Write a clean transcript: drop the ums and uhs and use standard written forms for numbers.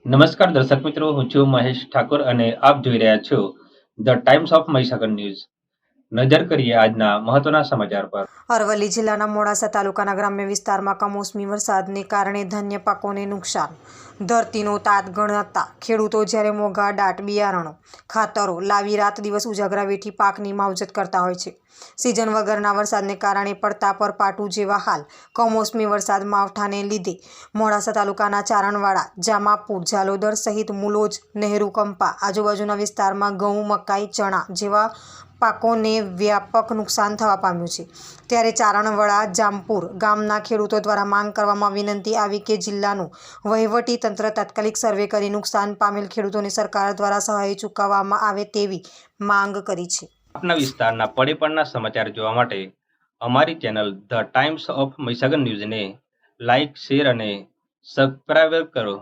નમસ્કાર દર્શક મિત્રો, હું છું મહેશ ઠાકોર અને આપ જોઈ રહ્યા છો the times of Mahisagar news. નજર કરીએ આજના મહત્વના સમાચાર પર. અરવલ્લી જિલ્લાના મોડાસા તાલુકાના ગ્રામ્ય વિસ્તારમાં કમોસમી વરસાદને કારણે ધાન્ય પાકોને નુકસાન. ધરતીનો તાત ગણાતા ખેડૂતો જ્યારે મોંઘા દાટ બિયારણો, ખાતરો લાવી રાત દિવસ ઉજાગરા વેઠી પાકની માવજત કરતા હોય છે. સિઝન વગરના વરસાદને કારણે પડતા પર પાટું જેવા હાલ. કમોસમી વરસાદ માવઠાને લીધે મોડાસા તાલુકાના ચારણવાડા, જામાપુર, ઝાલોદર સહિત મુલોજ, નહેરુ, કંપા આજુબાજુના વિસ્તારમાં ઘઉં, મકાઈ, ચણા જેવા પાકોને વ્યાપક નુકસાન થવા પામ્યું છે. ત્યારે ચારણવાડા જામપુર ગામના ખેડૂતો દ્વારા માંગ કરવામાં વિનંતી આવી કે જિલ્લાનું વહીવટી તંત્ર તાત્કાલિક સર્વે કરી નુકસાન પામેલ ખેડૂતોને સરકાર દ્વારા સહાય ચૂકવવામાં આવે તેવી માંગ કરી છે. આપના વિસ્તારના પડે સમાચાર જોવા માટે અમારી channel the times of Mahisagar ન્યૂઝને લાઇક, શેર અને સબસ્ક્રાઇબ કરો.